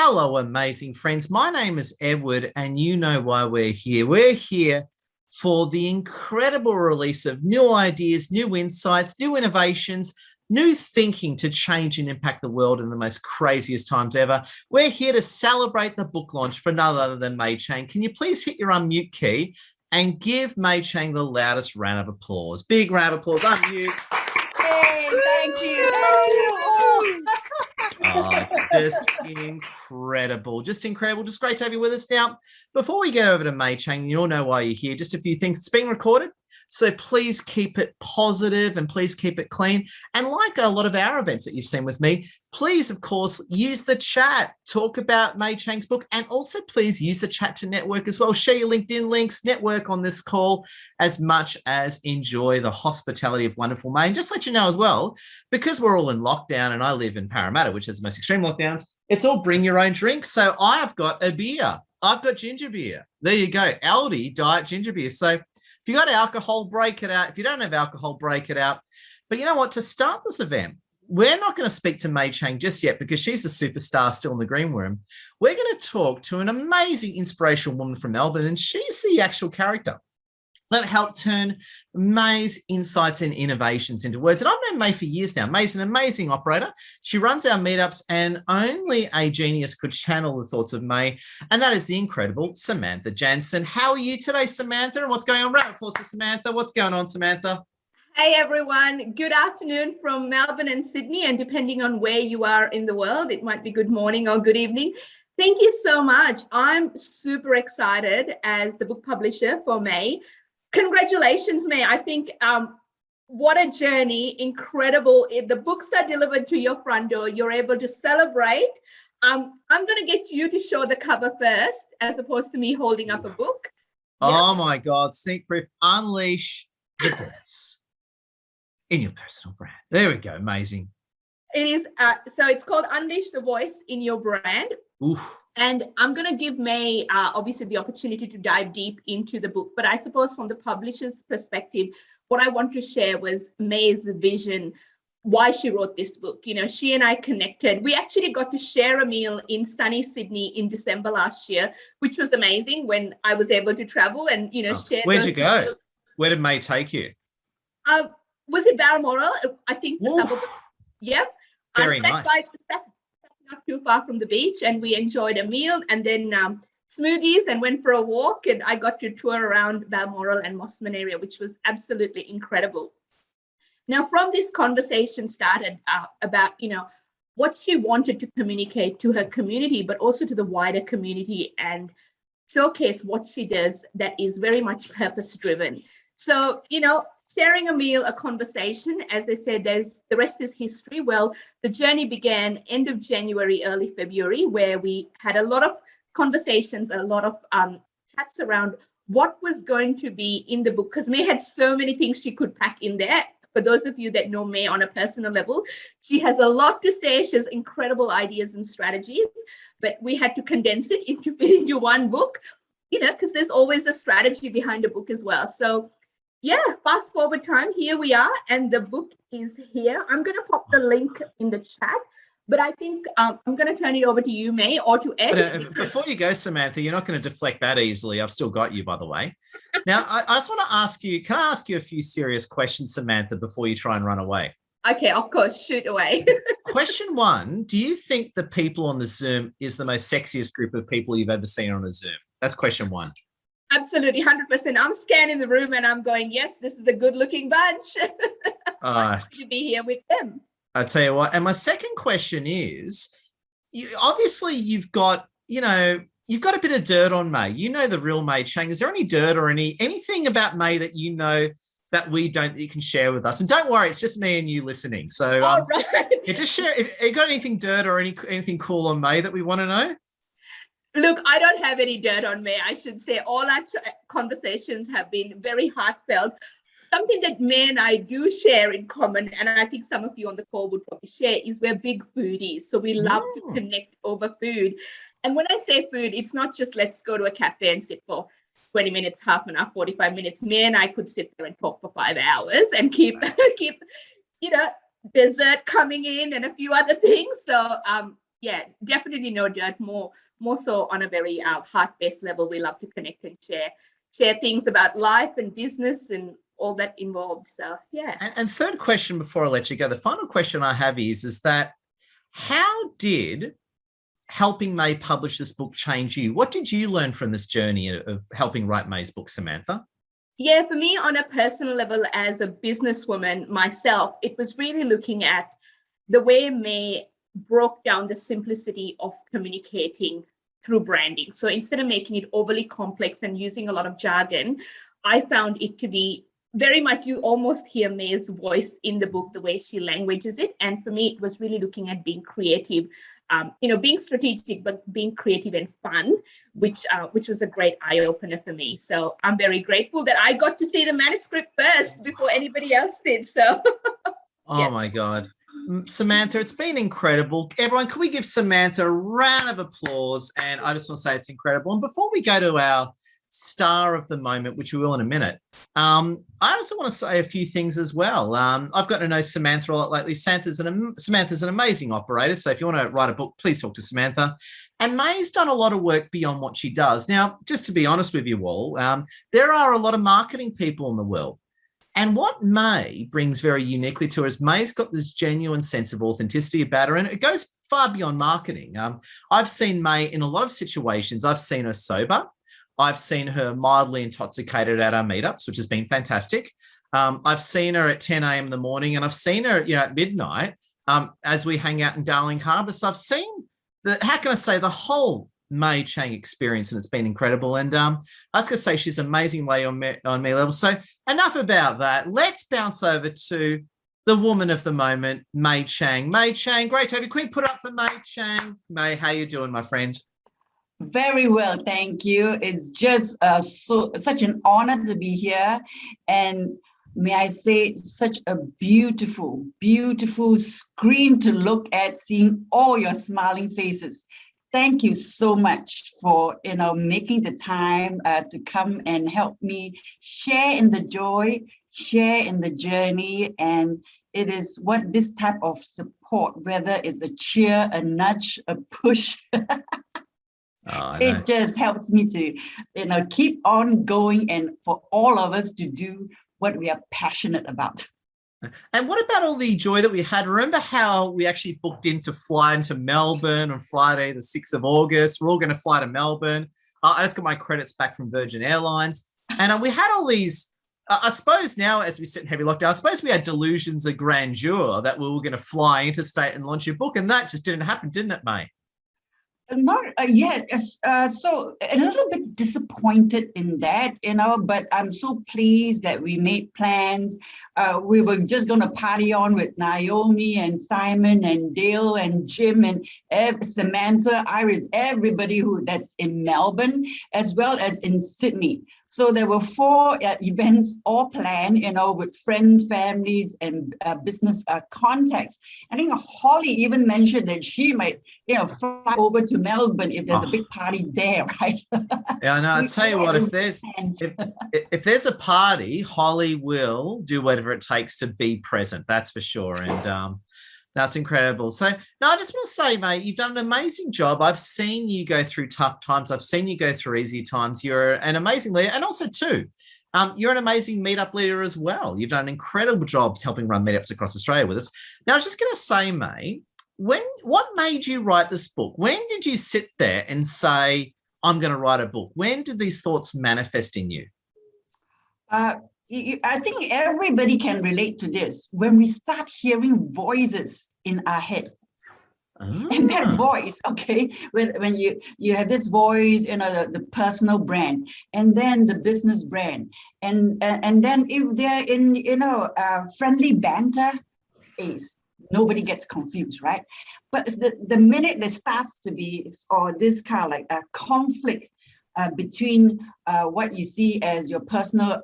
Hello, amazing friends. My name is Edward, and you know why we're here. We're here for the incredible release of new ideas, new insights, new innovations, new thinking to change and impact the world in the most craziest times ever. We're here to celebrate the book launch for none other than Chang. Can you please hit your unmute key and give Chang the loudest round of applause? Big round of applause. Unmute. Hey, thank you. Thank you. Oh, just incredible. Just incredible. Just great to have you with us. Now, before we get over to Chang, you all know why you're here. Just a few things. It's being recorded, so please keep it positive and please keep it clean. And like a lot of our events that you've seen with me, please, of course, use the chat. Talk about Chang's book, and also please use the chat to network as well. Share your LinkedIn links, network on this call as much as enjoy the hospitality of wonderful May. And just let you know as well, because we're all in lockdown and I live in Parramatta, which is the most extreme lockdowns, it's all bring your own drinks. So I've got a beer. I've got ginger beer. There you go. Aldi diet ginger beer. So if you got alcohol, break it out. If you don't have alcohol, break it out. But you know what? To start this event, we're not going to speak to Chang just yet because she's the superstar still in the green room. We're going to talk to an amazing, inspirational woman from Melbourne, and she's the actual character that helped turn May's insights and innovations into words. And I've known May for years now. May's an amazing operator. She runs our meetups, and only a genius could channel the thoughts of May, and that is the incredible Samantha Jansen. How are you today, Samantha? And what's going on? Round of applause to Samantha. What's going on, Samantha? Hey, everyone. Good afternoon from Melbourne and Sydney, and depending on where you are in the world, it might be good morning or good evening. Thank you so much. I'm super excited as the book publisher for May. Congratulations, May. I think what a journey, incredible. If the books are delivered to your front door, you're able to celebrate. I'm going to get you to show the cover first, as opposed to me holding up a book. Oh, my God. Secret. Unleash the voice in your personal brand. There we go. Amazing. It is. So it's called Unleash the Voice in Your Brand. Oof. And I'm going to give May, obviously, the opportunity to dive deep into the book. But I suppose from the publisher's perspective, what I want to share was May's vision, why she wrote this book. You know, she and I connected. We actually got to share a meal in sunny Sydney in December last year, which was amazing when I was able to travel and, share. Where'd you go? Meals. Where did May take you? Was it Balmoral? I think the suburb. Yep. Very nice. Not too far from the beach, and we enjoyed a meal and then smoothies and went for a walk, and I got to tour around Balmoral and Mossman area, which was absolutely incredible. Now, from this conversation started about, what she wanted to communicate to her community, but also to the wider community, and showcase what she does that is very much purpose-driven. So, sharing a meal, a conversation, as I said, the rest is history. Well, the journey began end of January, early February, where we had a lot of conversations, a lot of chats around what was going to be in the book, because May had so many things she could pack in there. For those of you that know May on a personal level, she has a lot to say. She has incredible ideas and strategies, but we had to condense it fit into one book, because there's always a strategy behind a book as well. So yeah, fast forward time, here we are, and the book is here. I'm going to pop the link in the chat, but I think I'm going to turn it over to you, May, or to Ed. But, before you go, Samantha, you're not going to deflect that easily. I've still got you, by the way. Now, I just want to ask you, can I ask you a few serious questions, Samantha, before you try and run away? Okay, of course, shoot away. Question one, do you think the people on the Zoom is the most sexiest group of people you've ever seen on a Zoom? That's question one. Absolutely, 100%. I'm scanning the room and I'm going, yes, this is a good-looking bunch. I'm happy to be here with them. I'll tell you what. And my second question is, obviously you've got a bit of dirt on May. You know the real May Chang. Is there any dirt or anything about May that you know that we don't, that you can share with us? And don't worry, it's just me and you listening. So right. Just share. If you got anything dirt or anything cool on May that we want to know? Look, I don't have any dirt on May. I should say all our conversations have been very heartfelt. Something that May and I do share in common, and I think some of you on the call would probably share, is we're big foodies. So we love to connect over food. And when I say food, it's not just let's go to a cafe and sit for 20 minutes, half an hour, 45 minutes. May and I could sit there and talk for 5 hours and keep dessert coming in and a few other things. So Yeah, definitely no dirt. More so on a very heart-based level. We love to connect and share things about life and business and all that involved. So yeah. And third question before I let you go, the final question I have is that how did helping May publish this book change you? What did you learn from this journey of helping write May's book, Samantha? Yeah, for me, on a personal level, as a businesswoman myself, it was really looking at the way May broke down the simplicity of communicating through branding. So instead of making it overly complex and using a lot of jargon, I found it to be very much, you almost hear May's voice in the book, the way she languages it. And for me, it was really looking at being creative, being strategic, but being creative and fun, which was a great eye opener for me. So I'm very grateful that I got to see the manuscript first before anybody else did. So Oh yeah. my God. Samantha, it's been incredible. Everyone, can we give Samantha a round of applause? And I just want to say it's incredible. And before we go to our star of the moment, which we will in a minute, I also want to say a few things as well. I've got to know Samantha a lot lately. Samantha's an amazing operator. So if you want to write a book, please talk to Samantha. And May's done a lot of work beyond what she does. Now, just to be honest with you all, there are a lot of marketing people in the world. And what May brings very uniquely to her is May's got this genuine sense of authenticity about her, and it goes far beyond marketing. I've seen May in a lot of situations. I've seen her sober. I've seen her mildly intoxicated at our meetups, which has been fantastic. I've seen her at 10 a.m. in the morning, and I've seen her, at midnight as we hang out in Darling Harbour. So I've seen the whole May Chang experience, and it's been incredible. And I was going to say she's an amazing lady on me level. So enough about that. Let's bounce over to the woman of the moment, May Chang. May Chang, great to have you. Can we put up for May Chang? May, how you doing, my friend? Very well, thank you. It's just such an honor to be here, and may I say, such a beautiful, beautiful screen to look at, seeing all your smiling faces. Thank you so much for making the time to come and help me share in the joy, share in the journey. And it is what this type of support, whether it's a cheer, a nudge, a push, it just helps me to keep on going, and for all of us to do what we are passionate about. And what about all the joy that we had? Remember how we actually booked in to fly into Melbourne on Friday, the 6th of August? We're all going to fly to Melbourne. I just got my credits back from Virgin Airlines. And we had all these, I suppose now as we sit in heavy lockdown, I suppose we had delusions of grandeur that we were going to fly interstate and launch your book. And that just didn't happen, didn't it, May? Not yet. So a little bit disappointed in that, but I'm so pleased that we made plans. We were just going to party on with Naomi and Simon and Dale and Jim and Samantha, Iris, everybody that's in Melbourne, as well as in Sydney. So there were 4 events all planned, with friends, families, and business contacts. I think Holly even mentioned that she might, fly over to Melbourne if there's a big party there, right? Yeah, I know. I'll tell you what, if there's a party, Holly will do whatever it takes to be present. That's for sure. And that's incredible. So now I just want to say, mate, you've done an amazing job. I've seen you go through tough times. I've seen you go through easy times. You're an amazing leader. And also too, you're an amazing meetup leader as well. You've done incredible jobs helping run meetups across Australia with us. Now I was just going to say, May, what made you write this book? When did you sit there and say, I'm going to write a book? When did these thoughts manifest in you? I think everybody can relate to this. When we start hearing voices in our head, and that voice, okay, when you have this voice, the personal brand, and then the business brand, and then if they're in friendly banter phase, nobody gets confused, right? But the minute there starts to be this kind of like a conflict between what you see as your personal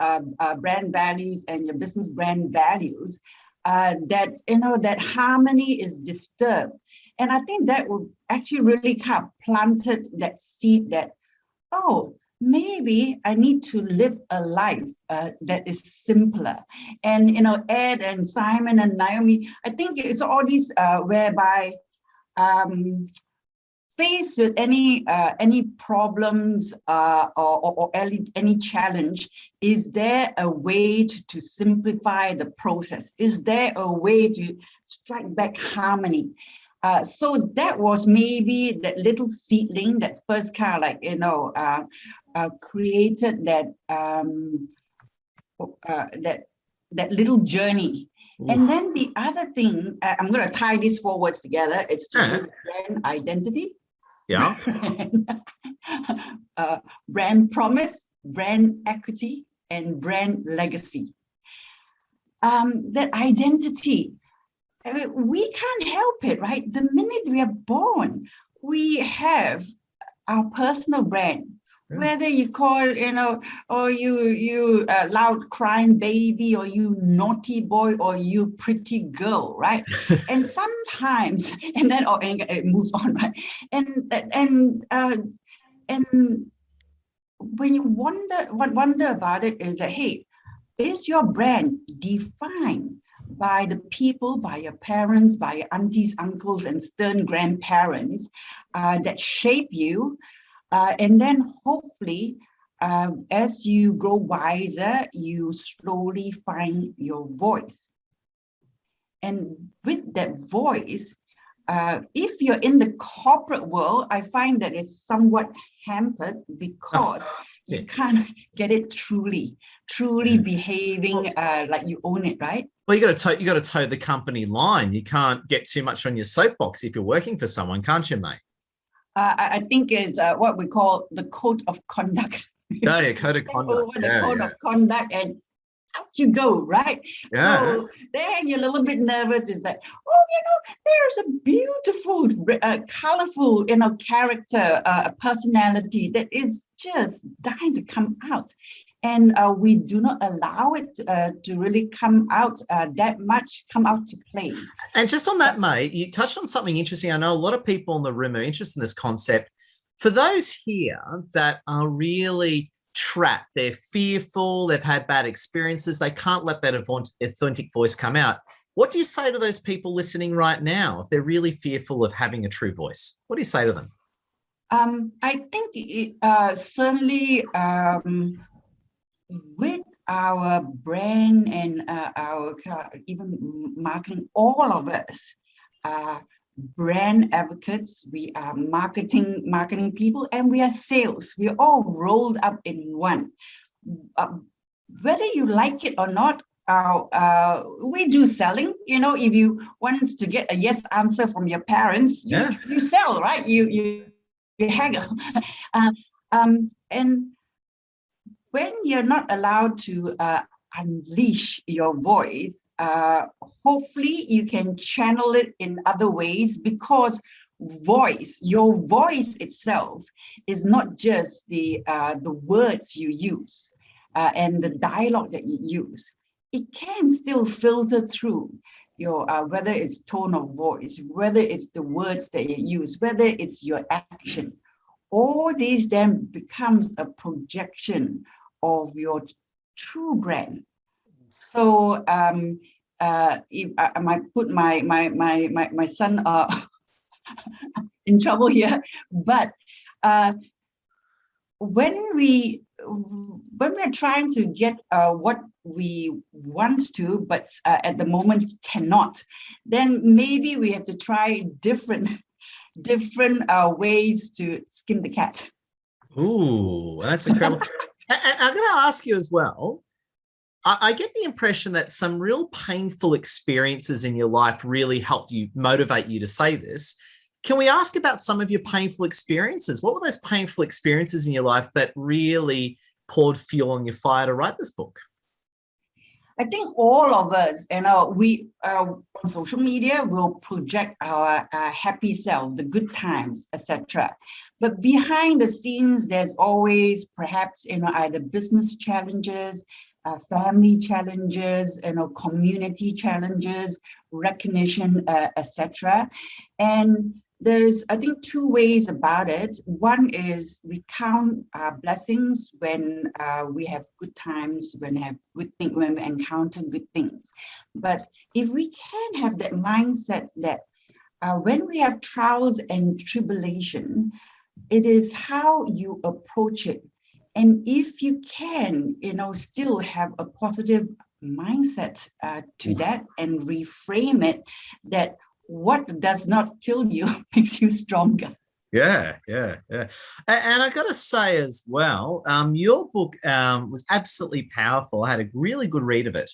brand values and your business brand values, that harmony is disturbed. And I think that will actually really kind of planted that seed that, maybe I need to live a life that is simpler. And, Ed and Simon and Naomi, I think it's all these whereby faced with any problems or any challenge, is there a way to simplify the process? Is there a way to strike back harmony? So that was maybe that little seedling that first kind of like, you know, created that that little journey. Oof. And then the other thing, I'm going to tie these four words together. It's to do with brand identity. Yeah. Brand promise, brand equity, and brand legacy. That identity, I mean, we can't help it, right? The minute we are born, we have our personal brand. Yeah. Whether you call, you know, or you loud crying baby, or you naughty boy, or you pretty girl, right? And sometimes, and then and it moves on, right? And when you wonder about it, is that, hey, is your brand defined by the people, by your parents, by your aunties, uncles, and stern grandparents that shape you? And then hopefully, as you grow wiser, you slowly find your voice. And with that voice, if you're in the corporate world, I find that it's somewhat hampered because you can't get it truly behaving like you own it, right? Well, you got to toe the company line. You can't get too much on your soapbox if you're working for someone, can't you, mate? I think it's what we call the code of conduct. Oh, yeah, code of conduct. Over the code of conduct, and out you go, right? Yeah. So then you're a little bit nervous. Is that, oh, you know, there's a beautiful, colorful, you know, character, personality that is just dying to come out. And we do not allow it to really come out come out to play. And just on that, mate, you touched on something interesting. I know a lot of people in the room are interested in this concept. For those here that are really trapped, they're fearful, they've had bad experiences, they can't let that authentic voice come out. What do you say to those people listening right now if they're really fearful of having a true voice? What do you say to them? I think certainly with our brand and our even marketing, all of us are brand advocates. We are marketing people, and we are sales. We're all rolled up in one. Whether you like it or not, we do selling. You know, if you want to get a yes answer from your parents, you sell, right? You haggle. And when you're not allowed to unleash your voice, hopefully you can channel it in other ways, because your voice itself is not just the words you use and the dialogue that you use. It can still filter through your whether it's tone of voice, whether it's the words that you use, whether it's your action. All these then becomes a projection of your true brand. So if I might put my son in trouble here, but when we're trying to get what we want to, but at the moment cannot, then maybe we have to try different ways to skin the cat. Ooh, that's incredible. And I'm going to ask you as well, I get the impression that some real painful experiences in your life really helped you, motivate you to say this. Can we ask about some of your painful experiences? What were those painful experiences in your life that really poured fuel on your fire to write this book? I think all of us, you know, we on social media will project our happy self, the good times, etc. But behind the scenes, there's always perhaps, you know, either business challenges, family challenges, you know, community challenges, recognition, etc. And there's, I think, two ways about it. One is we count our blessings when we have good times, when we encounter good things. But if we can have that mindset that when we have trials and tribulation, it is how you approach it. And if you can, still have a positive mindset to that and reframe it, that what does not kill you makes you stronger. Yeah. And I got to say as well, your book was absolutely powerful. I had a really good read of it.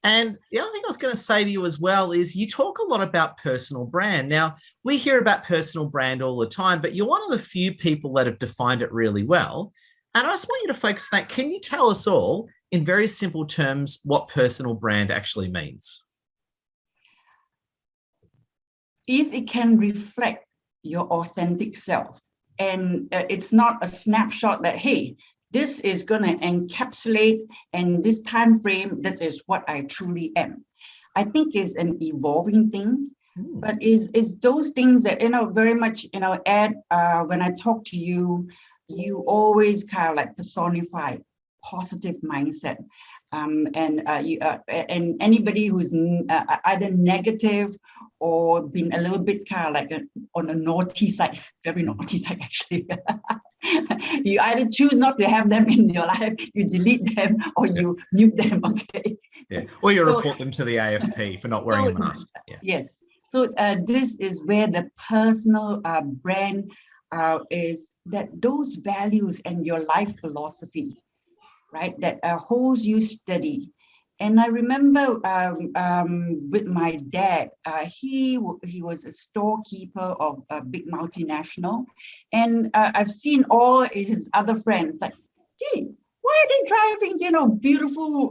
And the other thing I was going to say to you as well is you talk a lot about personal brand. Now, we hear about personal brand all the time, but you're one of the few people that have defined it really well. And I just want you to focus on that. Can you tell us all in very simple terms what personal brand actually means? If it can reflect your authentic self, and it's not a snapshot that, hey, this is going to encapsulate, and this time frame, that is what I truly am. I think is an evolving thing, but is those things that, very much, Ed, when I talk to you, you always kind of like personify positive mindset. And anybody who's either negative or been a little bit kind of like on a naughty side, very naughty side actually. You either choose not to have them in your life, you delete them, or you mute them, okay? Yeah, or you report them to the AFP for not wearing a mask. Yeah. Yes. So this is where the personal brand is, that those values and your life philosophy, right, that holds you steady. And I remember with my dad, he was a storekeeper of a big multinational, and I've seen all his other friends like, gee, why are they driving, beautiful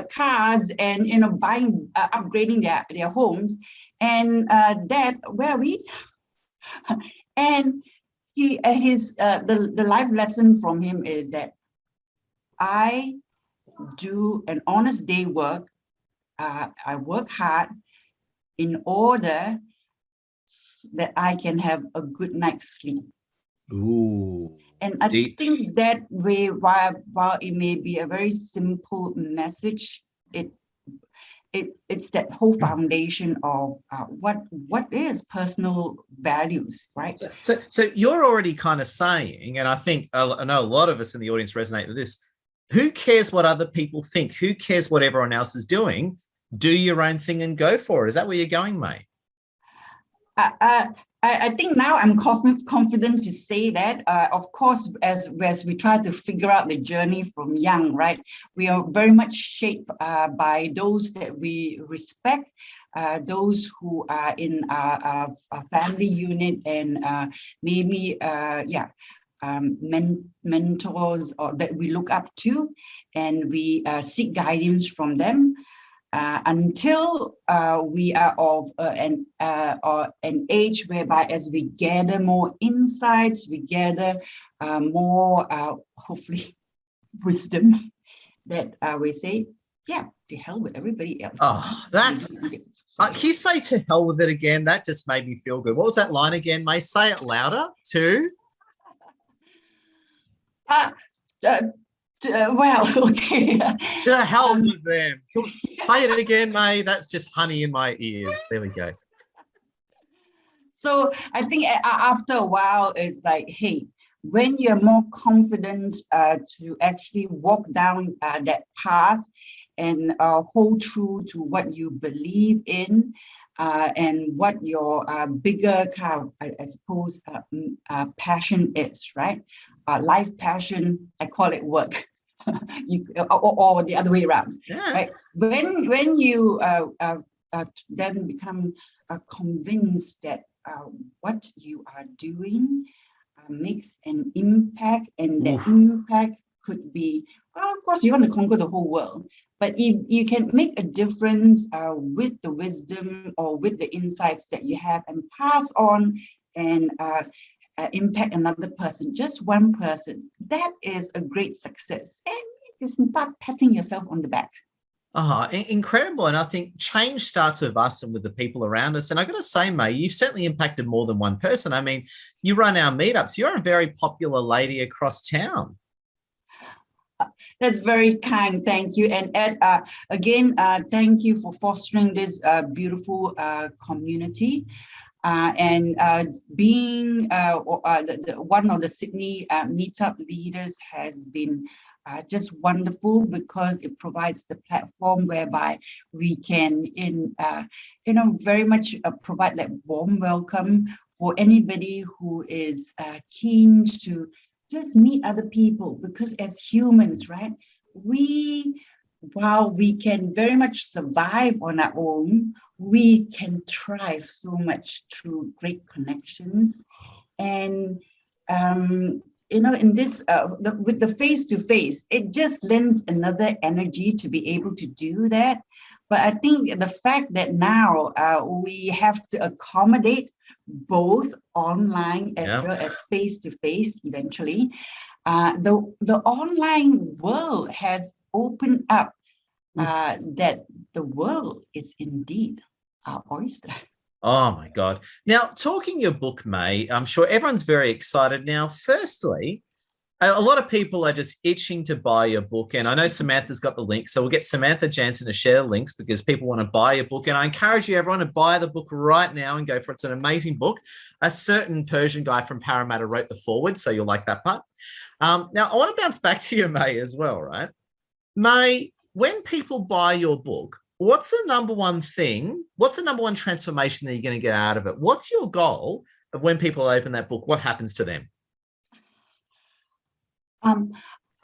cars and buying, upgrading their homes? And Dad, where are we? And the life lesson from him is that I do an honest day work. I work hard in order that I can have a good night's sleep. Ooh. And I think that way, while it may be a very simple message, it's that whole foundation of what is personal values, right? So you're already kind of saying, and I think I know a lot of us in the audience resonate with this. Who cares what other people think? Who cares what everyone else is doing? Do your own thing and go for it. Is that where you're going, May? I think now I'm confident to say that. Of course, as we try to figure out the journey from young, right? We are very much shaped by those that we respect, those who are in our family unit, and maybe, mentors or that we look up to, and we seek guidance from them. Until we are of an age whereby, as we gather more insights, we gather more, hopefully, wisdom, that we say, yeah, to hell with everybody else. Oh, that's... can you say to hell with it again? That just made me feel good. What was that line again, May? Say it louder, too. Well, okay. To hell with them. Say it again, May. That's just honey in my ears. There we go. So I think after a while, it's like, hey, when you're more confident to actually walk down that path and hold true to what you believe in, and what your bigger kind of, I suppose, passion is, right? Life passion, I call it work. or the other way around, right? When you then become convinced that what you are doing makes an impact, and that impact could be, well, of course, you want to conquer the whole world, but if you can make a difference with the wisdom or with the insights that you have, and pass on and impact another person, just one person, that is a great success. And you can start patting yourself on the back. Incredible. And I think change starts with us and with the people around us. And I got to say, May, you've certainly impacted more than one person. I mean, you run our meetups. You're a very popular lady across town. That's very kind. Thank you. And Ed, again, thank you for fostering this beautiful community. and being one of the Sydney meetup leaders has been just wonderful, because it provides the platform whereby we can very much provide that warm welcome for anybody who is keen to just meet other people. Because as humans, right, while we can very much survive on our own, we can thrive so much through great connections. And in this with the face-to-face, it just lends another energy to be able to do that. But I think the fact that now we have to accommodate both online as well as face-to-face eventually, the online world has opened up that the world is indeed our oyster. Oh my God. Now, talking your book, May, I'm sure everyone's very excited. Now, firstly, a lot of people are just itching to buy your book. And I know Samantha's got the link. So we'll get Samantha Jansen to share the links, because people want to buy your book. And I encourage you, everyone, to buy the book right now and go for it. It's an amazing book. A certain Persian guy from Parramatta wrote the foreword, so you'll like that part. Now, I want to bounce back to you, May, as well, right? May, when people buy your book, what's the number one thing? What's the number one transformation that you're going to get out of it? What's your goal of when people open that book? What happens to them?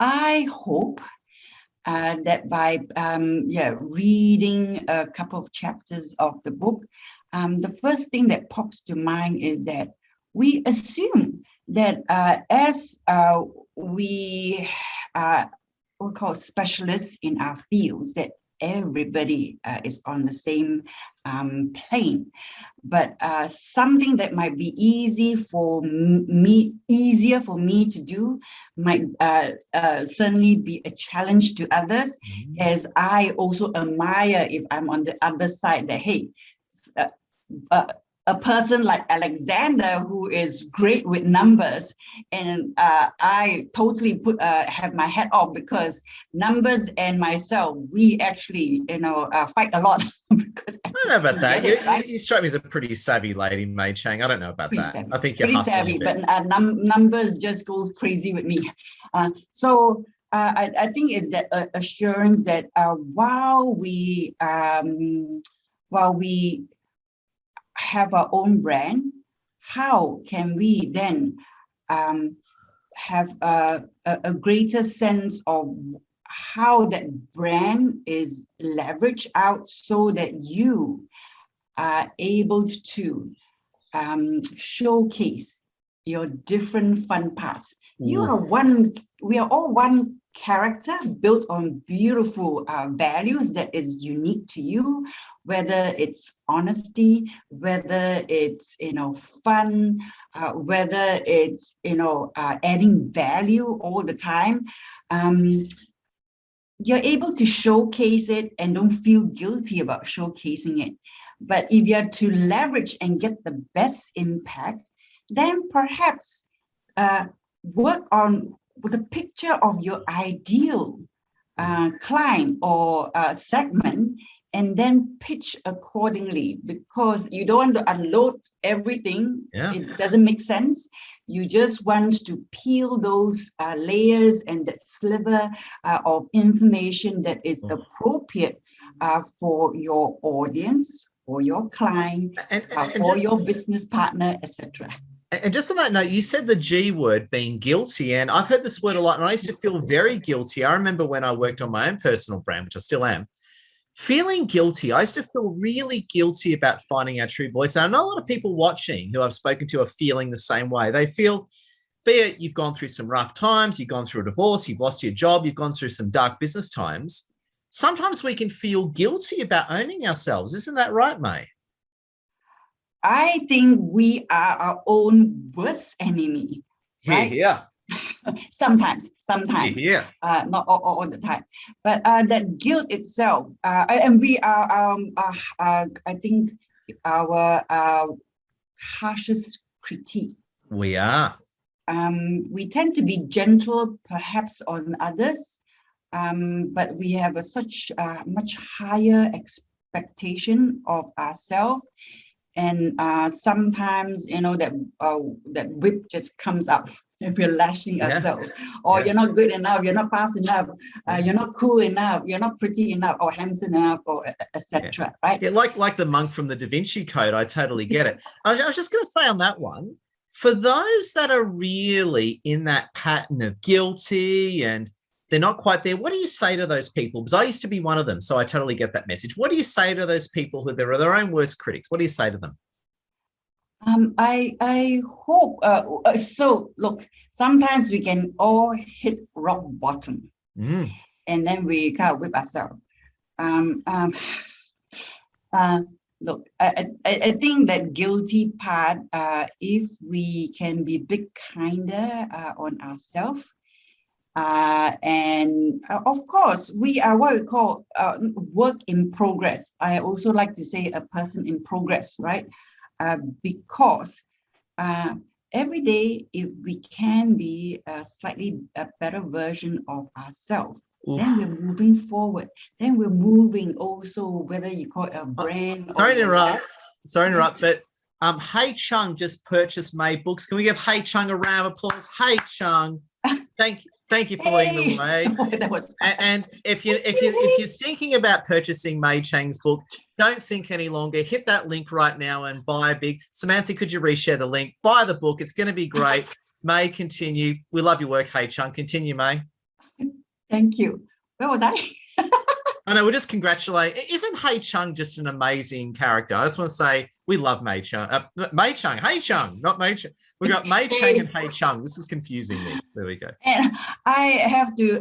I hope that by reading a couple of chapters of the book, the first thing that pops to mind is that we assume that as we we'll call specialists in our fields, that everybody is on the same plane. But something that might be easier for me to do might certainly be a challenge to others, as I I admire, if I'm on the other side, that hey, a person like Alexander, who is great with numbers, and I totally have my hat off, because numbers and myself, we actually fight a lot. Because I don't know about that. You strike me as a pretty savvy lady, May Chang. I don't know about that. Savvy. I think you're pretty hustling savvy, but numbers just go crazy with me. So I think it's that assurance that while we have our own brand, how can we then have a greater sense of how that brand is leveraged out, so that you are able to showcase your different fun parts. We are all one character built on beautiful values that is unique to you, whether it's honesty, whether it's fun, whether it's adding value all the time. You're able to showcase it and don't feel guilty about showcasing it. But if you're to leverage and get the best impact, then perhaps work on the picture of your ideal client or segment, and then pitch accordingly, because you don't want to unload everything. It doesn't make sense. You just want to peel those layers and that sliver of information that is appropriate for your audience, for your client, for your business partner, etc. And just on that note, you said the G word, being guilty, and I've heard this word a lot, and I used to feel very guilty. I remember when I worked on my own personal brand, which I still am, feeling guilty. I used to feel really guilty about finding our true voice. And I know a lot of people watching who I've spoken to are feeling the same way. They feel, be it you've gone through some rough times, you've gone through a divorce, you've lost your job, you've gone through some dark business times. Sometimes we can feel guilty about owning ourselves. Isn't that right, May? I think we are our own worst enemy, right? Yeah. Sometimes, Yeah. not all the time. But that guilt itself, and we are, I think, our harshest critique. We are. We tend to be gentle, perhaps, on others, but we have such much higher expectation of ourselves. And sometimes, that whip just comes up if we're lashing ourselves, or you're not good enough, you're not fast enough, you're not cool enough, you're not pretty enough, or handsome enough, or etc. Right? Yeah, like the monk from the Da Vinci Code. I totally get it. I was just going to say on that one, for those that are really in that pattern of guilty and they're not quite there, what do you say to those people? Because I used to be one of them, so I totally get that message. What do you say to those people who are their own worst critics? What do you say to them? I hope, so look, sometimes we can all hit rock bottom, and then we kind of whip ourselves. Look, I think that guilty part, if we can be a bit kinder on ourselves, and of course, we are what we call work in progress. I also like to say a person in progress, right? Because every day, if we can be a slightly better version of ourselves, then we're moving forward. Then we're moving also, whether you call it a brand. Sorry to interrupt, but Hey Chang just purchased May books. Can we give Hey Chang a round of applause? Hey Chang, thank you for leading the way. That was and if you're thinking about purchasing May Chang's book, don't think any longer. Hit that link right now and buy a big. Samantha, could you reshare the link? Buy the book. It's going to be great. May, continue. We love your work, Hey Chang. Continue, May. Thank you. Where was I? I know, we'll just congratulate. Isn't Hey Chung just an amazing character? I just want to say we love May Chung. May Chung, Hey Chung, not May Chung. We've got May Chung and Hey Chung. This is confusing me. There we go. And I have to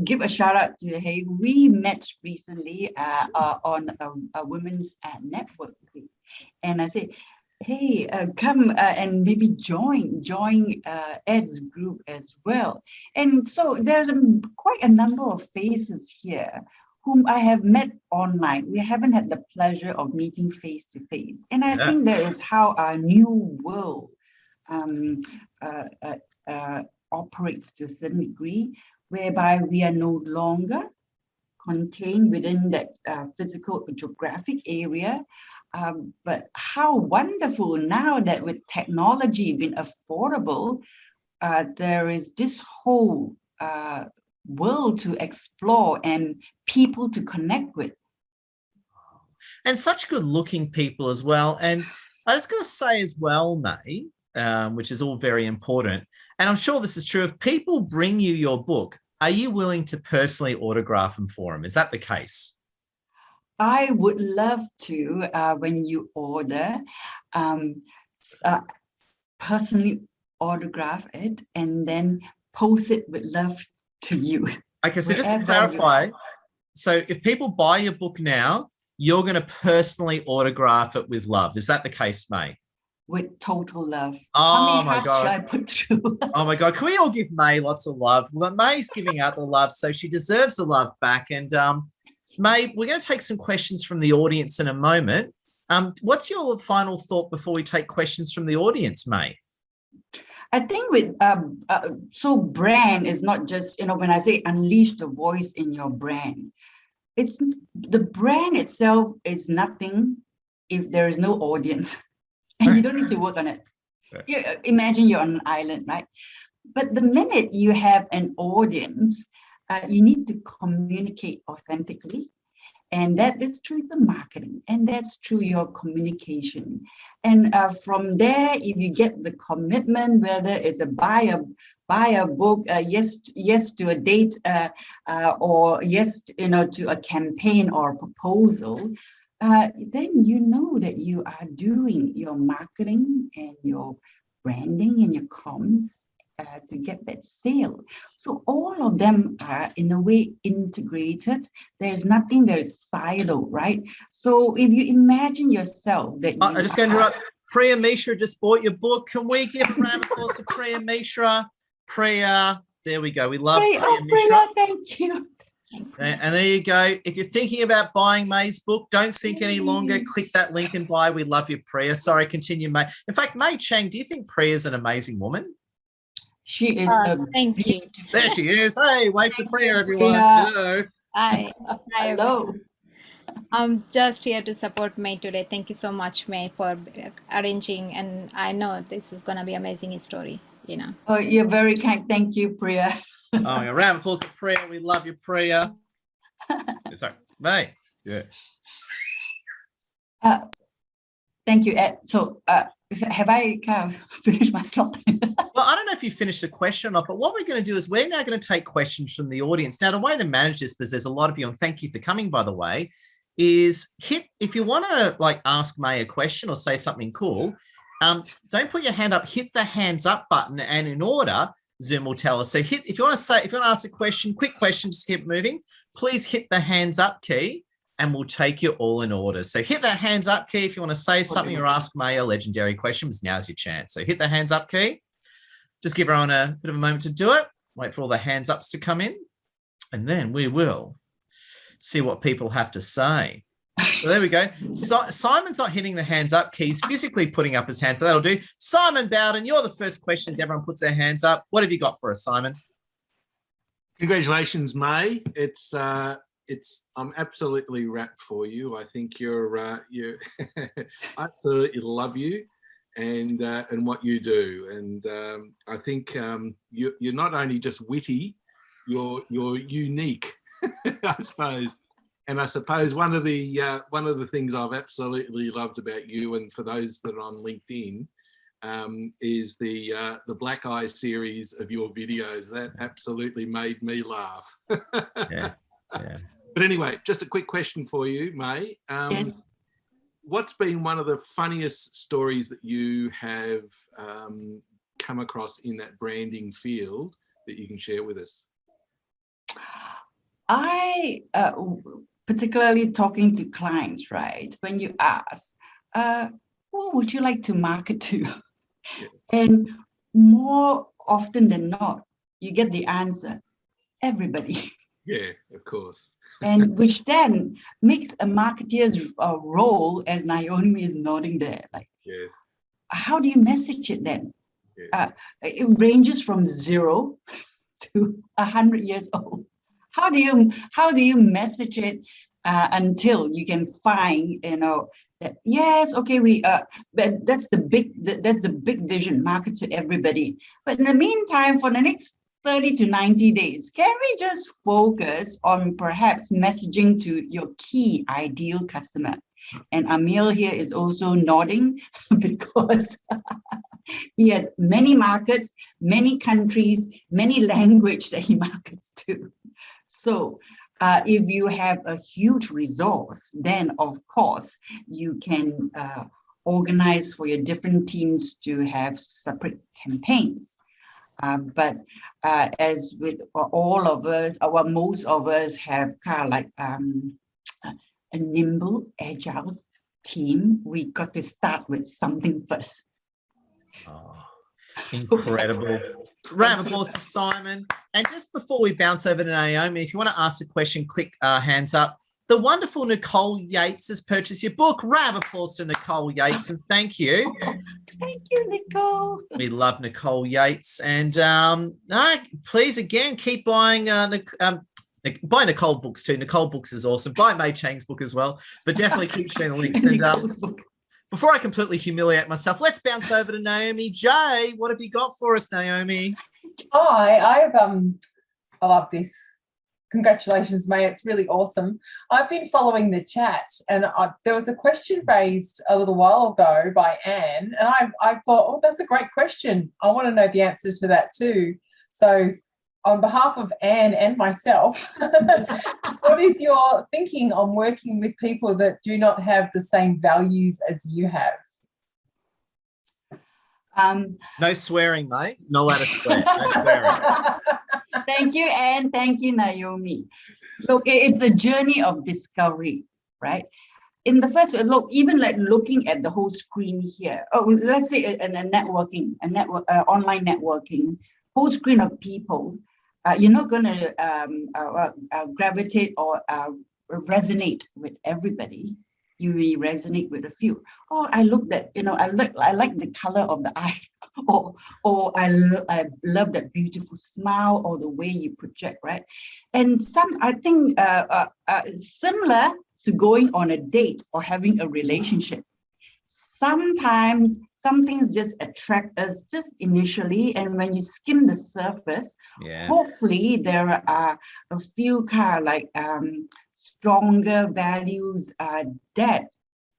give a shout out to Hey. We met recently on a women's network, and I said, hey, come and maybe join Ed's group as well. And so there's quite a number of faces here whom I have met online. We haven't had the pleasure of meeting face to face. And I think that is how our new world operates to a certain degree, whereby we are no longer contained within that physical geographic area. But how wonderful now that with technology being affordable, there is this whole world to explore and people to connect with. And such good looking people as well. And I was going to say as well, May, which is all very important, and I'm sure this is true, if people bring you your book, are you willing to personally autograph them for them? Is that the case? I would love to, when you order, personally autograph it and then post it with love to you. Okay, so just to clarify, so if people buy your book now, you're going to personally autograph it with love. Is that the case, May? With total love. Oh, how many hearts should I put through? Oh my God, can we all give May lots of love? Well, May's giving out the love, so she deserves the love back. And May, we're going to take some questions from the audience in a moment. What's your final thought before we take questions from the audience, May? I think with so brand is not just, when I say unleash the voice in your brand, it's the brand itself is nothing if there is no audience, and you don't need to work on it. Imagine you're on an island, right? But the minute you have an audience, you need to communicate authentically. And that is through the marketing, and that's through your communication. And from there, if you get the commitment, whether it's a buy a book, yes to a date, or yes to a campaign or a proposal, then you know that you are doing your marketing and your branding and your comms to get that sale. So all of them are in a way integrated. There's nothing that is silo, right? So if you imagine yourself that I'm just going to interrupt. Priya Mishra just bought your book. Can we give a round of applause to Priya Mishra? Priya, there we go. We love Priya Mishra. Thank you. And there you go. If you're thinking about buying May's book, don't think any longer. Click that link and buy. We love you, Priya. Sorry, continue, May. In fact, May Chang, do you think Priya's an amazing woman? She is thank you. There she is. Hey, wait for Priya, everyone. Hello. Hi. Hello. I'm just here to support May today. Thank you so much, May, for arranging. And I know this is going to be amazing story, you know. Oh, you're very kind. Thank you, Priya. Oh, a round of applause to Priya. We love you, Priya. Sorry, May. Yeah. Thank you, Ed. So have I kind of finished my slot? Well, I don't know if you finished the question or not, but what we're going to do is we're now going to take questions from the audience. Now, the way to manage this, because there's a lot of you, and thank you for coming, by the way, is if you want to like ask May a question or say something cool, don't put your hand up, hit the hands up button, and in order, Zoom will tell us. So if you want to ask a question, quick question, just keep moving, please hit the hands up key and we'll take you all in order. So hit that hands up key if you want to say something or ask May a legendary question, because now's your chance. So hit the hands up key. Just give everyone a bit of a moment to do it. Wait for all the hands ups to come in. And then we will see what people have to say. So there we go. So Simon's not hitting the hands up key. He's physically putting up his hand. So that'll do. Simon Bowden, you're the first question as everyone puts their hands up. What have you got for us, Simon? Congratulations, May. I'm absolutely wrapped for you. I think you're I absolutely love you and what you do. And I think you're not only just witty, you're unique, I suppose. And I suppose one of the things I've absolutely loved about you, and for those that are on LinkedIn, is the Black Eye series of your videos. That absolutely made me laugh. Yeah. But anyway, just a quick question for you, May. Yes. What's been one of the funniest stories that you have come across in that branding field that you can share with us? I, particularly talking to clients, right? When you ask, who would you like to market to? Yeah. And more often than not, you get the answer, everybody. Yeah, of course. And which then makes a marketeer's role, as Naomi is nodding there, like, Yes. how do you message it then? Yes. It ranges from 0 to 100 years old. How do you message it until you can find, that yes, okay, but that's the big vision, market to everybody. But in the meantime, for the next 30 to 90 days, can we just focus on perhaps messaging to your key ideal customer? And Amil here is also nodding because he has many markets, many countries, many language that he markets to. So if you have a huge resource, then of course you can organize for your different teams to have separate campaigns. But as with all of us, most of us have kind of like a nimble, agile team. We got to start with something first. Oh, incredible. Round of applause to Simon. And just before we bounce over to Naomi, if you want to ask a question, click hands up. The wonderful Nicole Yates has purchased your book. Round of applause to Nicole Yates, and thank you. Thank you, Nicole. We love Nicole Yates. And please, again, keep buying buy Nicole books too. Nicole books is awesome. Buy May Chang's book as well. But definitely keep sharing the links. And before I completely humiliate myself, let's bounce over to Naomi J. What have you got for us, Naomi? Hi, I love this. Congratulations, May. It's really awesome. I've been following the chat, and there was a question raised a little while ago by Anne, and I thought, oh, that's a great question. I want to know the answer to that too. So on behalf of Anne and myself, what is your thinking on working with people that do not have the same values as you have? No swearing, mate. Not allowed to swear. No swearing. Thank you, Anne. Thank you, Naomi. Look, it's a journey of discovery, right? In the first place, look, even like looking at the whole screen here. Oh, let's say a networking, online networking, whole screen of people. You're not going to gravitate or resonate with everybody. You may resonate with a few. Oh, I looked at, I like the color of the eye, or I love that beautiful smile, or the way you project, right? And some, I think, similar to going on a date or having a relationship. Sometimes some things just attract us just initially, and when you skim the surface, hopefully there are a few kind of like stronger values that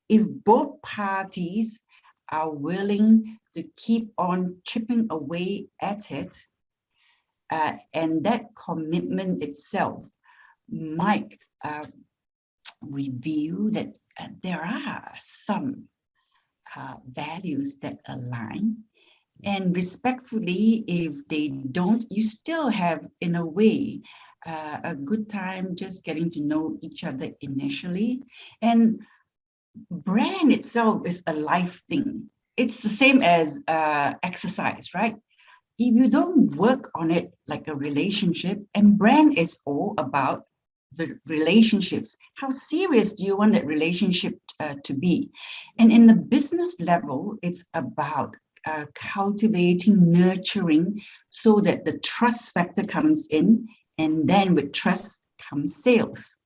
if both parties are willing to keep on chipping away at it, and that commitment itself might reveal that there are some values that align, and respectfully, if they don't, you still have, in a way, a good time just getting to know each other initially. And brand itself is a life thing. It's the same as exercise, right? If you don't work on it like a relationship, and brand is all about the relationships. How serious do you want that relationship to be? And in the business level, it's about cultivating, nurturing, so that the trust factor comes in, and then with trust comes sales.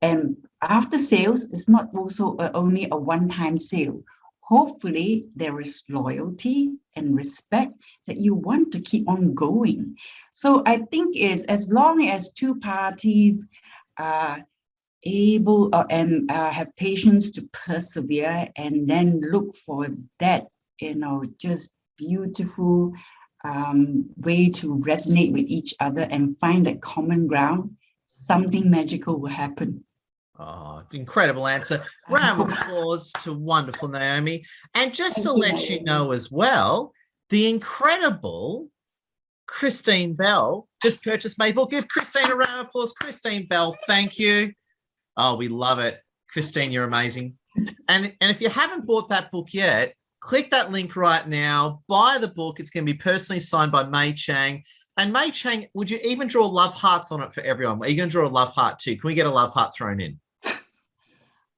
And after sales, it's not also only a one-time sale. Hopefully, there is loyalty and respect that you want to keep on going. So I think is as long as two parties are able and have patience to persevere, and then look for that, just beautiful way to resonate with each other and find that common ground, something magical will happen. Oh, incredible answer. Round of applause to wonderful Naomi. And just to let you know as well, the incredible Christine Bell just purchased my book. Give Christine a round of applause. Christine Bell, thank you. Oh, we love it. Christine, you're amazing. And if you haven't bought that book yet, click that link right now. Buy the book. It's going to be personally signed by May Chang. And May Chang, would you even draw love hearts on it for everyone? Are you going to draw a love heart too? Can we get a love heart thrown in?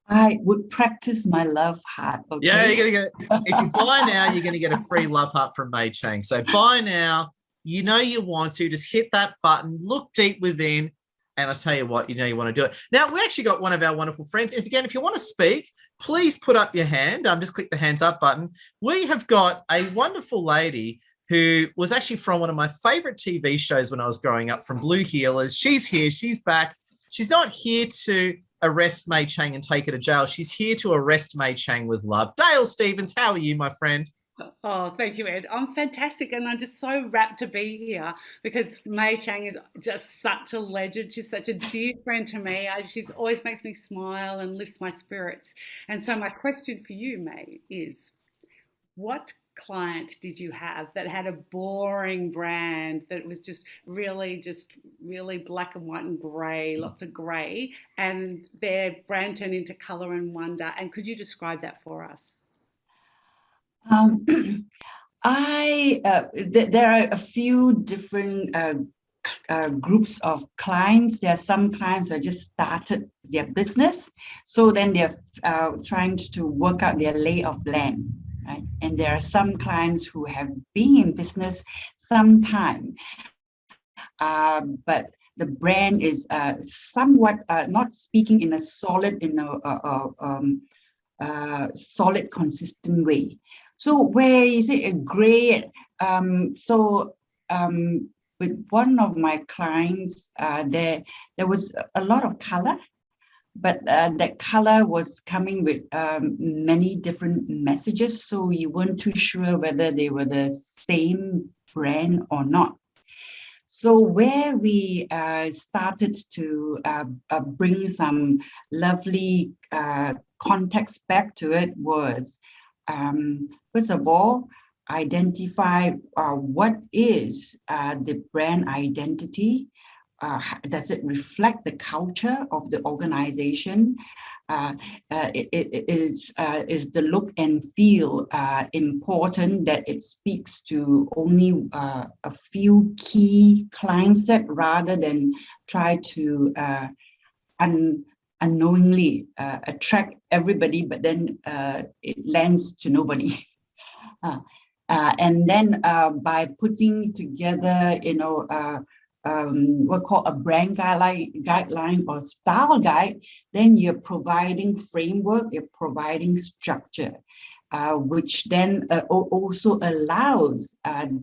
I would practice my love heart. Okay? Yeah, you're going to get, if you buy now, you're going to get a free love heart from May Chang. So buy now. You know you want to. Just hit that button, look deep within, and I tell you what, you know you want to do it. Now, we actually got one of our wonderful friends. And if you want to speak, please put up your hand. Just click the hands up button. We have got a wonderful lady who was actually from one of my favorite TV shows when I was growing up, from Blue Heelers. She's here. She's back. She's not here to arrest May Chang and take her to jail. She's here to arrest May Chang with love. Dale Stevens, how are you, my friend? Oh, thank you, Ed. I'm fantastic, and I'm just so rapt to be here because May Chang is just such a legend. She's such a dear friend to me. She always makes me smile and lifts my spirits. And so my question for you, May, is what client did you have that had a boring brand that was just really black and white and grey, lots of grey, and their brand turned into colour and wonder? And could you describe that for us? There are a few different groups of clients. There are some clients who just started their business, so then they're trying to work out their lay of land, right? And there are some clients who have been in business some time, but the brand is somewhat not speaking in a solid, solid, consistent way. So where is it a gray? With one of my clients, there was a lot of color, but that color was coming with many different messages. So you weren't too sure whether they were the same brand or not. So where we started to bring some lovely context back to it was, first of all, identify what is the brand identity. Does it reflect the culture of the organization? Is the look and feel important, that it speaks to only a few key clients set, rather than try to unknowingly attract everybody, but then it lands to nobody. And then by putting together, what called a brand guideline or style guide, then you're providing framework, you're providing structure, which then also allows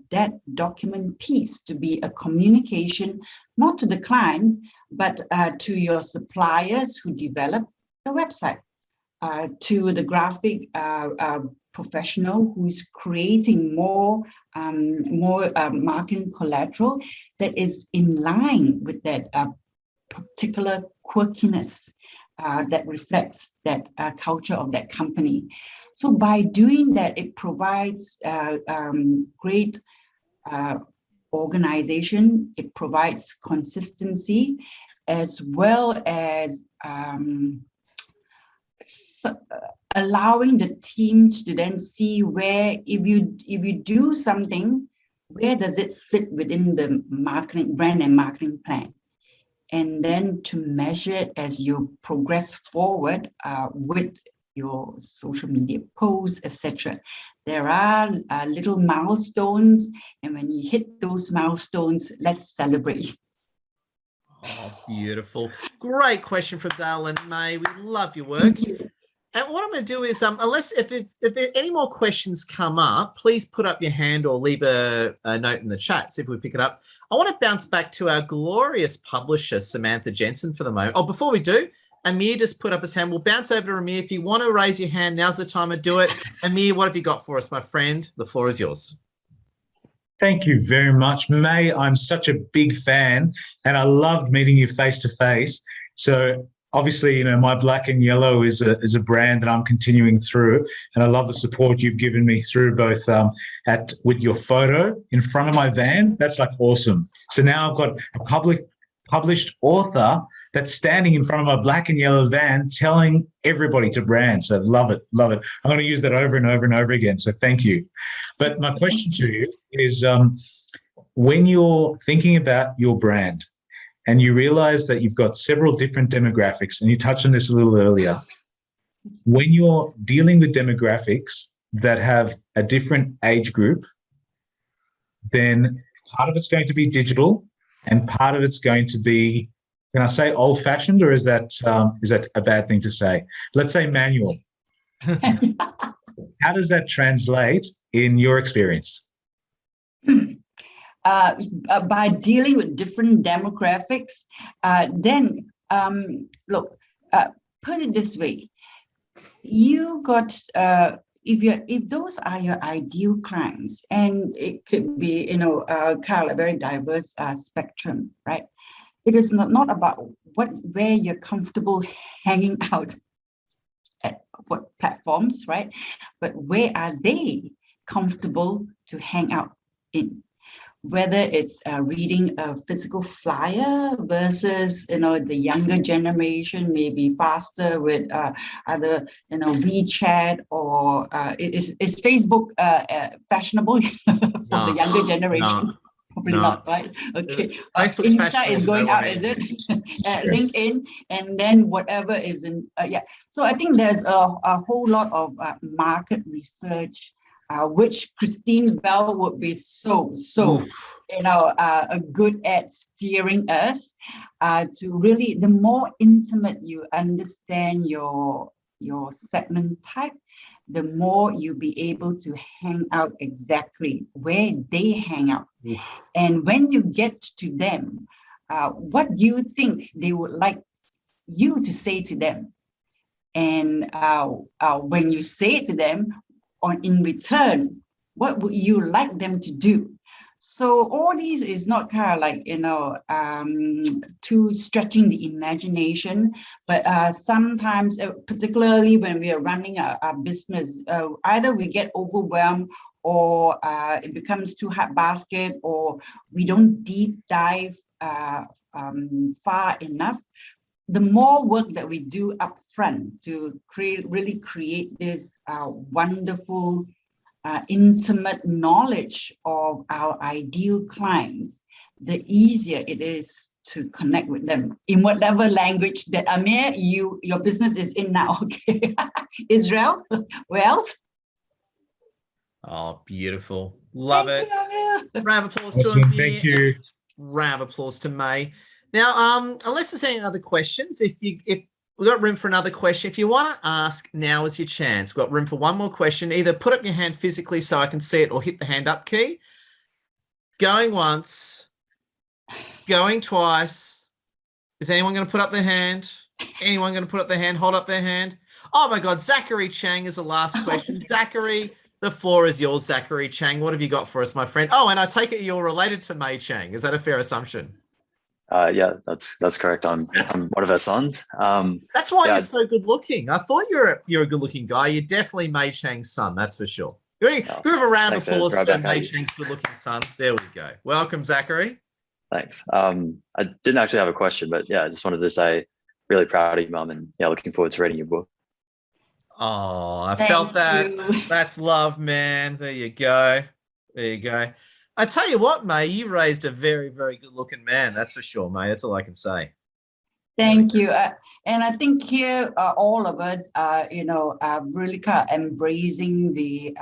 that document piece to be a communication, not to the clients, but to your suppliers who develop the website, to the graphic professional who's creating more marketing collateral that is in line with that particular quirkiness that reflects that culture of that company. So by doing that, it provides great organization, it provides consistency, as well as allowing the teams to then see where, if you do something, where does it fit within the marketing brand and marketing plan, and then to measure it as you progress forward with your social media posts, etc. There are little milestones, and when you hit those milestones, let's celebrate. Oh, beautiful. Great question from Dale and May. We love your work. Thank you. And what I'm going to do is, unless if any more questions come up, please put up your hand or leave a note in the chat, see if we pick it up. I want to bounce back to our glorious publisher, Samantha Jensen, for the moment. Oh, before we do, Amir just put up his hand. We'll bounce over to Amir. If you want to raise your hand, now's the time to do it. Amir, what have you got for us, my friend? The floor is yours. Thank you very much, May. I'm such a big fan, and I loved meeting you face to face. So obviously, you know, my black and yellow is a brand that I'm continuing through, and I love the support you've given me through both with your photo in front of my van. That's like awesome. So now I've got a published author that's standing in front of my black and yellow van telling everybody to brand. So love it, love it. I'm going to use that over and over and over again. So thank you. But my question to you is, when you're thinking about your brand and you realize that you've got several different demographics, and you touched on this a little earlier, when you're dealing with demographics that have a different age group, then part of it's going to be digital and part of it's going to be, can I say old-fashioned, or is that a bad thing to say? Let's say manual. How does that translate in your experience? By dealing with different demographics, then look, put it this way: you got if those are your ideal clients, and it could be, you know, kind of a very diverse spectrum, right? It is not about where you're comfortable hanging out at what platforms, right? But where are they comfortable to hang out in? Whether it's reading a physical flyer versus, you know, the younger generation may be faster with either, you know, WeChat, or is Facebook fashionable for the younger generation? No. Probably No. not, right? Okay. Facebook's Insta is going up, is it? LinkedIn, and then whatever is in, yeah. So I think there's a whole lot of market research, which Christine Bell would be so you know, good at steering us to really, the more intimate you understand your segment type, the more you'll be able to hang out exactly where they hang out. And when you get to them, what do you think they would like you to say to them? And when you say it to them, in return, what would you like them to do? So all these is not kind of like, you know, too stretching the imagination, but sometimes, particularly when we are running a business, either we get overwhelmed, or it becomes too hard basket, or we don't deep dive far enough. The more work that we do upfront to really create this wonderful, intimate knowledge of our ideal clients, the easier it is to connect with them in whatever language that, Amir, your business is in now. Okay, Israel, where else? Oh, beautiful. Love it. Thank you, Amir. Round of applause Awesome. to Amir. Thank you. Round of applause to May. Now, unless there's any other questions, if we've got room for another question, if you want to ask, now is your chance. We've got room for one more question. Either put up your hand physically so I can see it, or hit the hand up key. Going once, going twice. Is anyone going to put up their hand? Anyone going to put up their hand? Hold up their hand. Oh my God, Zachary Chang is the last question. Zachary, the floor is yours, Zachary Chang. What have you got for us, my friend? Oh, and I take it you're related to May Chang. Is that a fair assumption? Yeah, that's correct. I'm one of her sons. That's why yeah. you're so good looking. I thought you're a good looking guy. You're definitely May Chang's son, that's for sure. Give a round of applause to May Chang's good looking son. There we go. Welcome, Zachary. Thanks. I didn't actually have a question, but yeah, I just wanted to say really proud of you, Mum, and yeah, looking forward to reading your book. Oh, I felt that. That's love, man. There you go. There you go. I tell you what, May, you raised a very, very good looking man. That's for sure, May. That's all I can say. Thank you. And I think here, all of us are, really kind of embracing the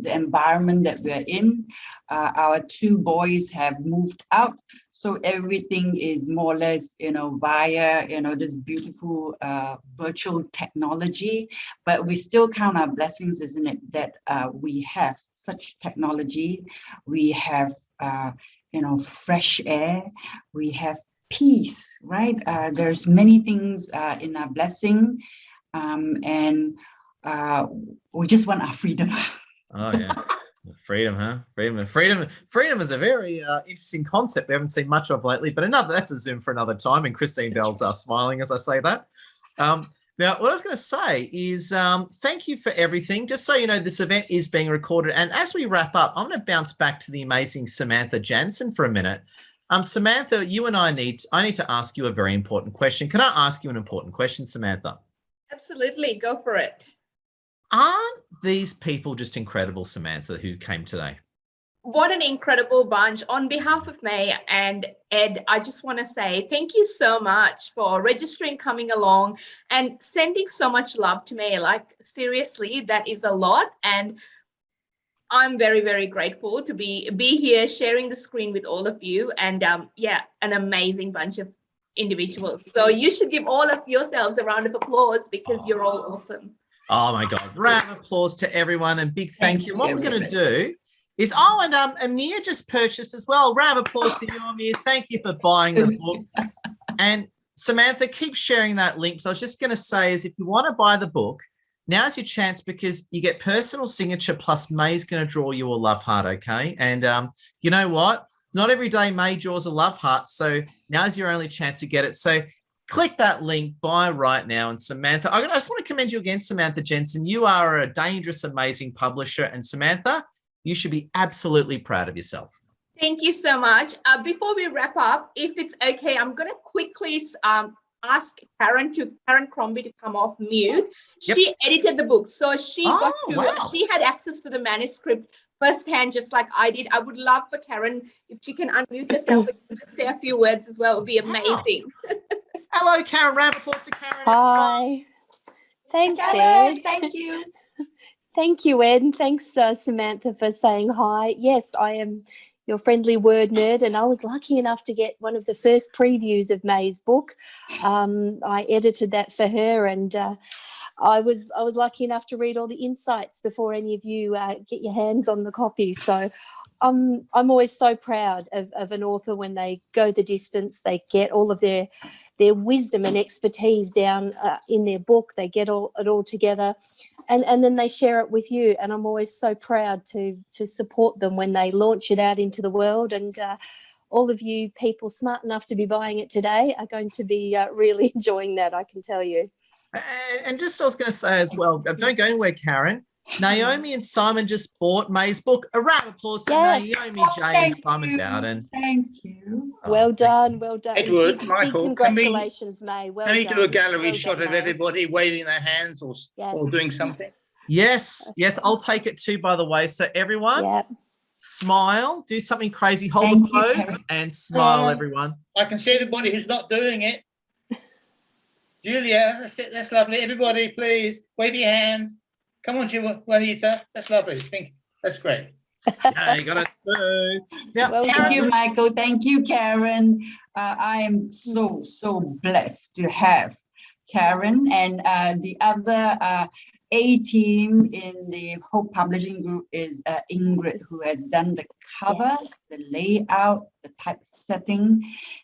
environment that we're in. Our two boys have moved out, so everything is more or less, via, this beautiful virtual technology. But we still count our blessings, isn't it, that we have such technology. We have, fresh air. We have peace, right? There's many things in our blessing, and we just want our freedom. Oh yeah, freedom, huh? Freedom is a very interesting concept we haven't seen much of lately. But that's a Zoom for another time. And Christine Bell's smiling as I say that. Now, what I was going to say is thank you for everything. Just so you know, this event is being recorded. And as we wrap up, I'm going to bounce back to the amazing Samantha Jansen for a minute. Samantha, you and I need to ask you a very important question. Can I ask you an important question, Samantha? Absolutely, go for it. Aren't these people just incredible, Samantha, who came today? What an incredible bunch. On behalf of May and Ed, I just want to say thank you so much for registering, coming along, and sending so much love to me. Like, seriously, that is a lot. And I'm very, very grateful to be here sharing the screen with all of you. And an amazing bunch of individuals. So you should give all of yourselves a round of applause because you're all awesome. Oh my God. Round of applause to everyone and big thank you. What we're going to do is, and Amir just purchased as well. Round of applause to you, Amir. Thank you for buying the book. And Samantha, keep sharing that link. So I was just going to say is if you want to buy the book, now's your chance because you get personal signature plus May's going to draw you a love heart, okay? And you know what? Not every day May draws a love heart, so now's your only chance to get it. So click that link, buy right now. And Samantha, I just want to commend you again, Samantha Jensen. You are a dangerous, amazing publisher. And Samantha, you should be absolutely proud of yourself. Thank you so much. Before we wrap up, if it's okay, I'm going to quickly ask Karen Crombie to come off mute. Yep. She edited the book, so she she had access to the manuscript firsthand, just like I did. I would love for Karen, if she can unmute herself and just say a few words as well. It would be amazing. Hello, Karen. Round of applause to Karen. Hi. Thanks, Karen, Ed. thank you. Thank you, Ed, and thanks, Samantha, for saying hi. Yes, I am your friendly word nerd, and I was lucky enough to get one of the first previews of May's book. I edited that for her, and I was lucky enough to read all the insights before any of you get your hands on the copy. So I'm always so proud of an author when they go the distance. They get all of their wisdom and expertise down in their book. They get it all together. And then they share it with you. And I'm always so proud to support them when they launch it out into the world. And all of you people smart enough to be buying it today are going to be really enjoying that, I can tell you. And just I was going to say as well, don't go anywhere, Karen. Naomi and Simon just bought May's book. A round of applause to Naomi, Jay, and Simon Bowden. Thank you. Well done, well done. Edward, big Michael, congratulations, May. Well can we done. do a gallery Well shot done, of May. everybody waving their hands or doing something? Yes, I'll take it too, by the way. So everyone, smile, do something crazy, hold the pose and smile, everyone. I can see everybody who's not doing it. Julia, that's it. That's lovely. Everybody, please, wave your hands. Come on, Juanita. That's lovely. That's great. Yeah, you got it too. Now, Well Thank you, done. Michael. Thank you, Karen. I am so blessed to have Karen and the other A team in the Hope Publishing Group is Ingrid, who has done the cover, Yes. the layout, the typesetting.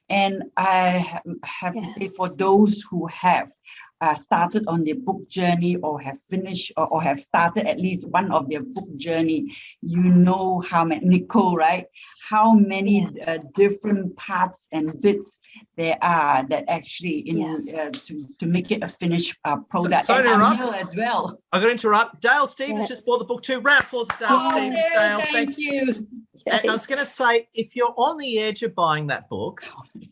And I have to say, for those who have started on their book journey or have finished or have started at least one of their book journey, you know how many, Nicole, right? How many different parts and bits there are that actually to make it a finished product. sorry and to interrupt. Amil as well. I'm going to interrupt. Dale Stevens just bought the book too. Round of applause to Dale Stevens. Dale, Thank you. And I was going to say, if you're on the edge of buying that book,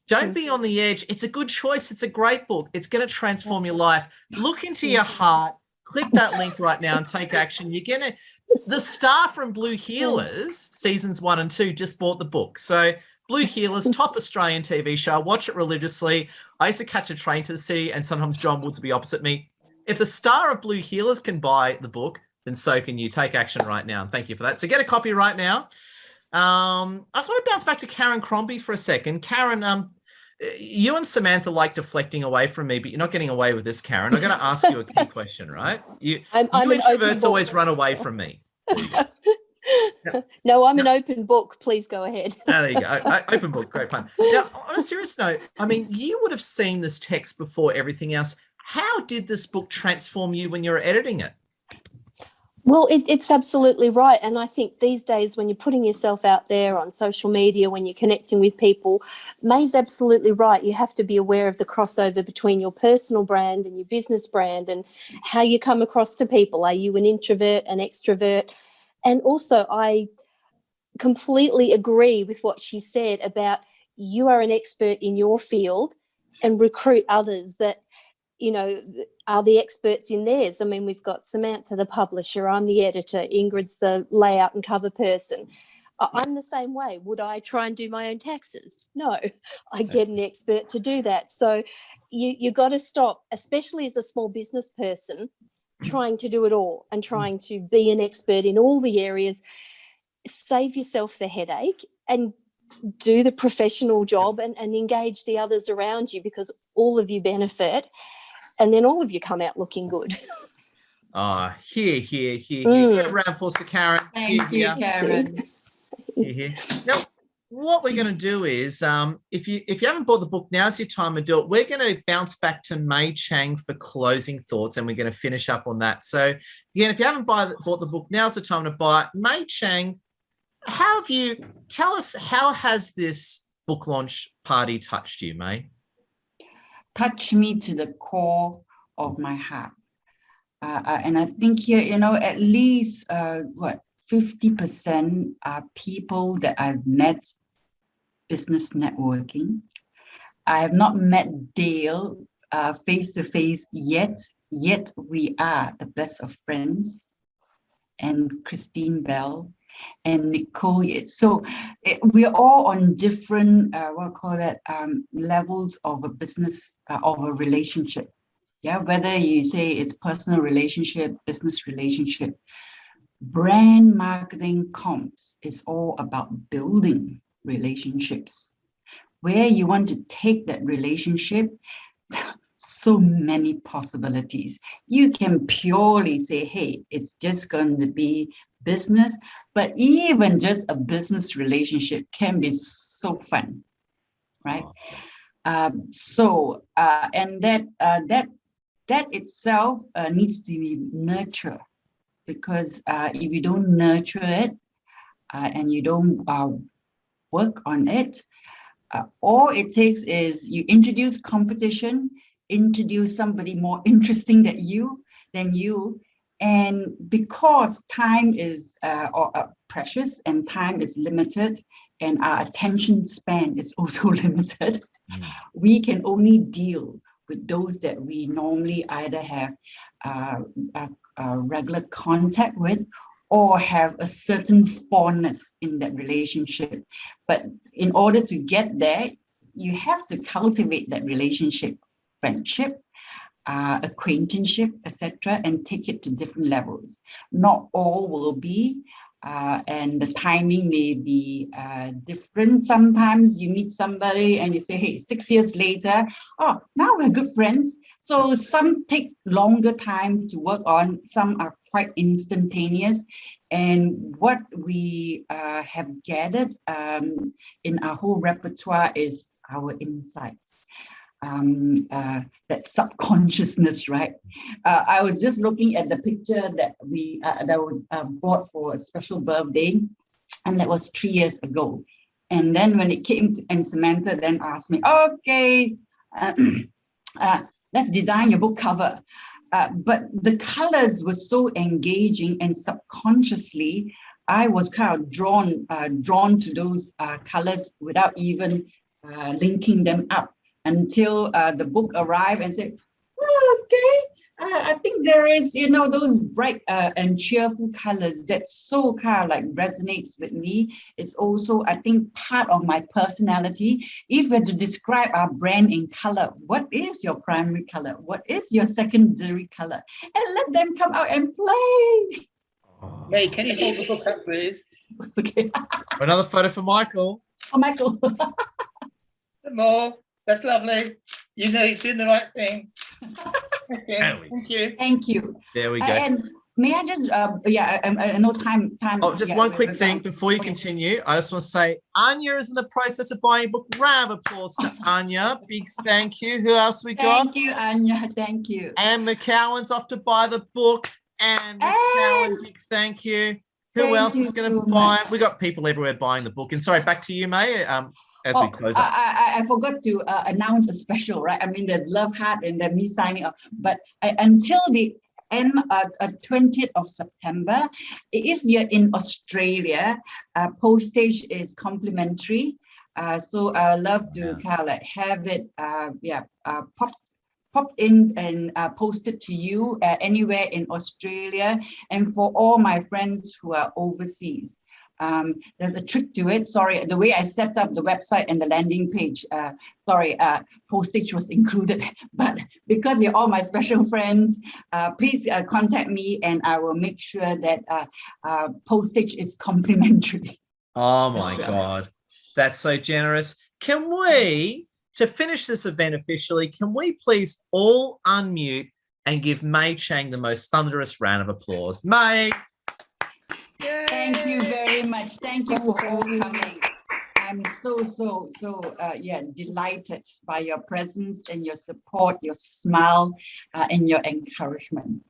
don't be on the edge. It's a good choice. It's a great book. It's going to transform your life. Look into your heart. Click that link right now and take action. You're going to. The star from Blue Heelers, seasons 1 and 2, just bought the book. So Blue Heelers, top Australian TV show. Watch it religiously. I used to catch a train to the city, and sometimes John Woods would be opposite me. If the star of Blue Heelers can buy the book, then so can you. Take action right now. And thank you for that. So get a copy right now. I just want to bounce back to Karen Crombie for a second. Karen, you and Samantha like deflecting away from me, but you're not getting away with this, Karen. I'm going to ask you a key question, right? I'm an open introverts book. always run away from me. No, I'm an open book. Please go ahead. There you go. Open book. Great pun. Now, on a serious note, I mean, you would have seen this text before everything else. How did this book transform you when you were editing it? Well, it's absolutely right. And I think these days when you're putting yourself out there on social media, when you're connecting with people, May's absolutely right. You have to be aware of the crossover between your personal brand and your business brand and how you come across to people. Are you an introvert, an extrovert? And also, I completely agree with what she said about you are an expert in your field and recruit others that, you know, are the experts in theirs. I mean, we've got Samantha, the publisher, I'm the editor, Ingrid's the layout and cover person. I'm the same way. Would I try and do my own taxes? No, I get an expert to do that. So you got to stop, especially as a small business person, trying to do it all and trying to be an expert in all the areas. Save yourself the headache and do the professional job and engage the others around you, because all of you benefit. And then all of you come out looking good. Here. Round of applause to Karen. Thank you, Karen. Here. Now, what we're going to do is, if you haven't bought the book, now's your time to do it. We're going to bounce back to May Chang for closing thoughts, and we're going to finish up on that. So, again, if you haven't bought the book, now's the time to buy it. May Chang, tell us, how has this book launch party touched you, May? Touch me to the core of my heart. And I think here, you know, at least 50% are people that I've met business networking. I have not met Dale face to face yet we are the best of friends, and Christine Bell and Nicole. So we're all on different, levels of a business, of a relationship. Yeah, whether you say it's personal relationship, business relationship, brand marketing comms is all about building relationships. Where you want to take that relationship, so many possibilities. You can purely say, hey, it's just going to be business, but even just a business relationship can be so fun, right? And that itself needs to be nurtured, because if you don't nurture it and you don't work on it, all it takes is you introduce competition, introduce somebody more interesting than you, and because time is precious and time is limited, and our attention span is also limited, we can only deal with those that we normally either have regular contact with or have a certain fondness in that relationship. But in order to get there, you have to cultivate that relationship, friendship, acquaintanceship, etc., and take it to different levels. Not all will be and the timing may be different. Sometimes you meet somebody and you say, hey, 6 years later, oh, now we're good friends. So some take longer time to work on, some are quite instantaneous. And what we have gathered in our whole repertoire is our insights. That subconsciousness, right? I was just looking at the picture that was bought for a special birthday, and that was 3 years ago. And then when it came to, and Samantha then asked me, okay, let's design your book cover. But the colors were so engaging, and subconsciously, I was kind of drawn to those colors without even linking them up, until the book arrived and said, oh, okay, I think there is, those bright and cheerful colors that so kind of like resonates with me. It's also, I think, part of my personality. If we had to describe our brand in color, what is your primary color? What is your secondary color? And let them come out and play. May, can you hold the book up, please? Okay. Another photo for Michael. Oh, Michael. More. That's lovely. You know, you're doing the right thing. Okay. Thank you. Thank you. There we go. And may I just, I know time. Oh, just one quick thing before you continue. I just want to say, Anya is in the process of buying a book. Round of applause to Anya. Big thank you. Who else we got? Thank you, Anya. Thank you. And McCowan's off to buy the book. And McCowan, big thank you. Who else is going to buy it? We got people everywhere buying the book. And sorry, back to you, May. As we close up. I forgot to announce a special, right? I mean, there's Love Heart and then me signing up. But until the end, 20th of September, if you're in Australia, postage is complimentary. So I love to kind of like have it, pop in and post it to you anywhere in Australia. And for all my friends who are overseas. There's a trick to it. Sorry, the way I set up the website and the landing page, postage was included. But because you're all my special friends, please contact me and I will make sure that postage is complimentary. Oh my God, that's so generous. Can we, to finish this event officially, can we please all unmute and give May Chang the most thunderous round of applause? May. Thank you very much. Thank you for all coming. I'm so delighted by your presence and your support, your smile, and your encouragement.